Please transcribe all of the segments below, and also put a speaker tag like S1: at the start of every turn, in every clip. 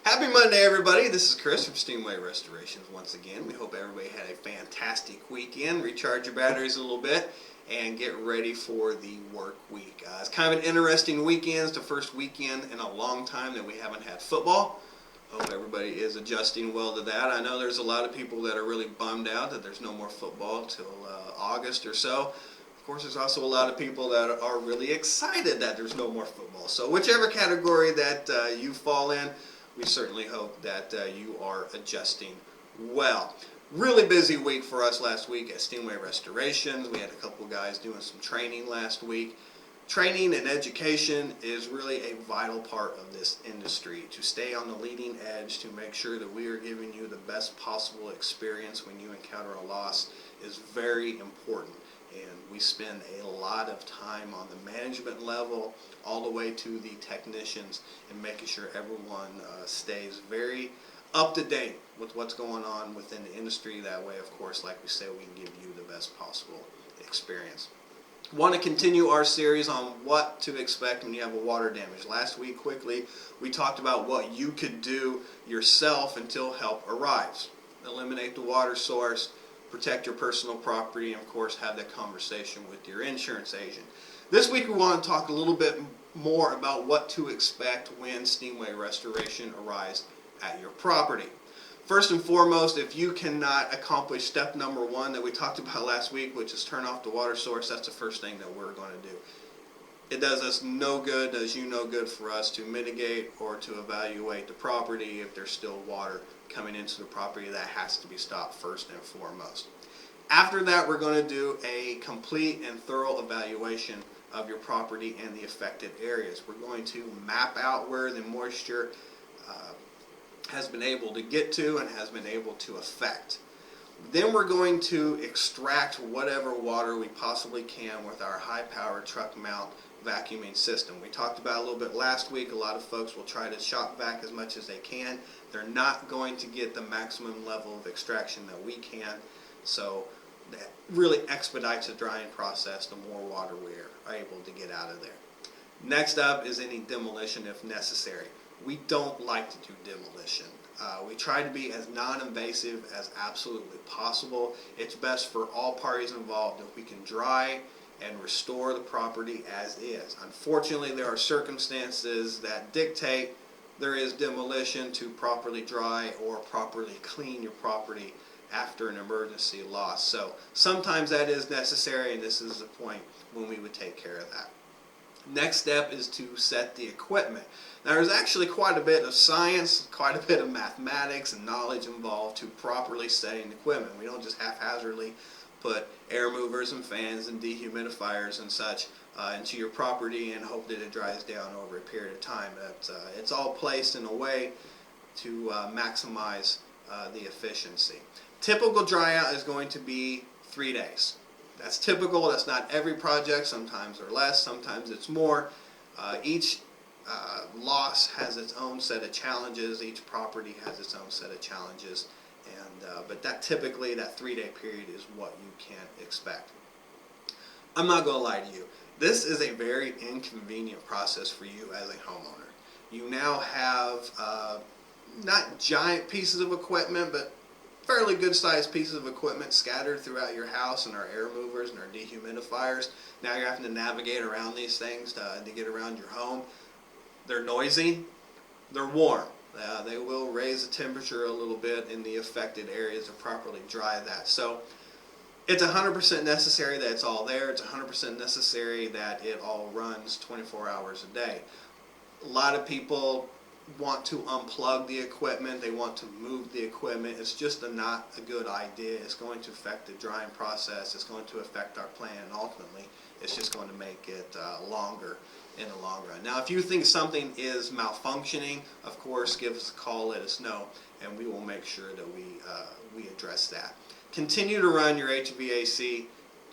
S1: Happy Monday, everybody. This is Chris from Steamway Restorations once again. We hope everybody had a fantastic weekend. Recharge your batteries a little bit and get ready for the work week. It's kind of an interesting weekend. It's the first weekend in a long time that we haven't had football. Hope everybody is adjusting well to that. I know there's a lot of people that are really bummed out that there's no more football till August or so. Of course, there's also a lot of people that are really excited that there's no more football. So whichever category that you fall in, we certainly hope that you are adjusting well. Really busy week for us last week at Steamway Restorations. We had a couple guys doing some training last week. Training and education is really a vital part of this industry. To stay on the leading edge, to make sure that we are giving you the best possible experience when you encounter a loss is very important. And we spend a lot of time on the management level all the way to the technicians and making sure everyone stays very up to date with what's going on within the industry. That way, of course, like we say, we can give you the best possible experience. Want to continue our series on what to expect when you have a water damage. Last week, quickly, we talked about what you could do yourself until help arrives. Eliminate the water source, protect your personal property, and of course have that conversation with your insurance agent. This week we want to talk a little bit more about what to expect when Steamway Restoration arrives at your property. First and foremost, if you cannot accomplish step number one that we talked about last week, which is turn off the water source, that's the first thing that we're going to do. It does us no good, does you no good for us to mitigate or to evaluate the property if there's still water coming into the property. That has to be stopped first and foremost. After that, we're going to do a complete and thorough evaluation of your property and the affected areas. We're going to map out where the moisture has been able to get to and has been able to affect. Then we're going to extract whatever water we possibly can with our high-powered truck mount vacuuming system. We talked about a little bit last week. A lot of folks will try to shop vac as much as they can. They're not going to get the maximum level of extraction that we can, so that really expedites the drying process the more water we are able to get out of there. Next up is any demolition if necessary. We don't like to do demolition. We try to be as non-invasive as absolutely possible. It's best for all parties involved if we can dry and restore the property as is. Unfortunately, there are circumstances that dictate there is demolition to properly dry or properly clean your property after an emergency loss. So sometimes that is necessary, and this is the point when we would take care of that. Next step is to set the equipment. Now, there's actually quite a bit of science, quite a bit of mathematics and knowledge involved to properly setting the equipment. We don't just haphazardly put air movers and fans and dehumidifiers and such into your property and hope that it dries down over a period of time. It's all placed in a way to maximize the efficiency. Typical dry out is going to be 3 days. That's typical. That's not every project. Sometimes they're less, sometimes it's more. Each loss has its own set of challenges. Each property has its own set of challenges. But that typically, that 3-day period is what you can expect. I'm not going to lie to you. This is a very inconvenient process for you as a homeowner. You now have not giant pieces of equipment, but fairly good sized pieces of equipment scattered throughout your house, and our air movers and our dehumidifiers. Now you're having to navigate around these things to get around your home. They're noisy, they're warm. They will raise the temperature a little bit in the affected areas to properly dry that. So it's 100% necessary that it's all there. It's 100% necessary that it all runs 24 hours a day. A lot of people want to unplug the equipment, they want to move the equipment. It's just not a good idea. It's going to affect the drying process, it's going to affect our plan, and ultimately it's just going to make it longer in the long run. Now, if you think something is malfunctioning, of course, give us a call, let us know, and we will make sure that we address that. Continue to run your HVAC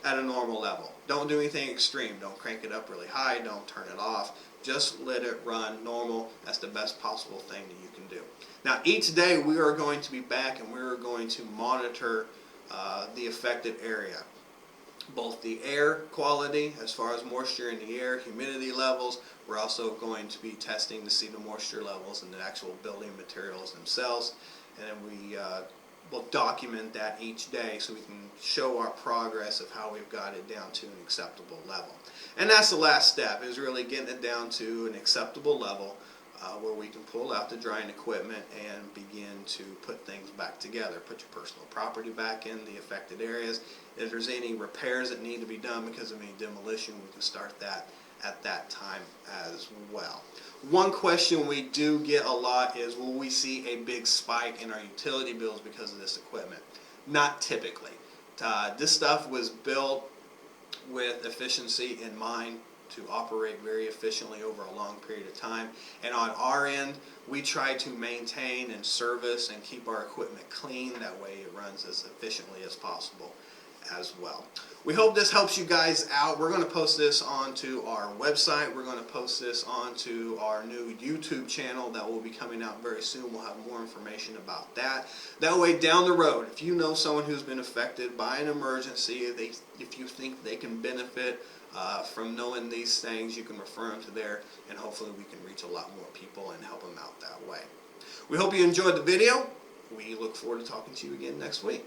S1: at a normal level. Don't do anything extreme. Don't crank it up really high, don't turn it off. Just let it run normal. That's the best possible thing that you can do. Now, each day we are going to be back and we are going to monitor the affected area. both the air quality as far as moisture in the air, humidity levels. We're also going to be testing to see the moisture levels in the actual building materials themselves, and then we will document that each day so we can show our progress of how we've got it down to an acceptable level. And that's the last step, is really getting it down to an acceptable level where we can pull out the drying equipment and begin to put things back together. Put your personal property back in the affected areas. If there's any repairs that need to be done because of any demolition, we can start that at that time as well. One question we do get a lot is, will we see a big spike in our utility bills because of this equipment? Not typically. This stuff was built with efficiency in mind, to operate very efficiently over a long period of time. And on our end, we try to maintain and service and keep our equipment clean. That way it runs as efficiently as possible as well. We hope this helps you guys out. We're going to post this onto our website. We're going to post this onto our new YouTube channel that will be coming out very soon. We'll have more information about that. That way down the road, if you know someone who's been affected by an emergency, if you think they can benefit from knowing these things, you can refer them to there, and hopefully we can reach a lot more people and help them out that way. We hope you enjoyed the video. We look forward to talking to you again next week.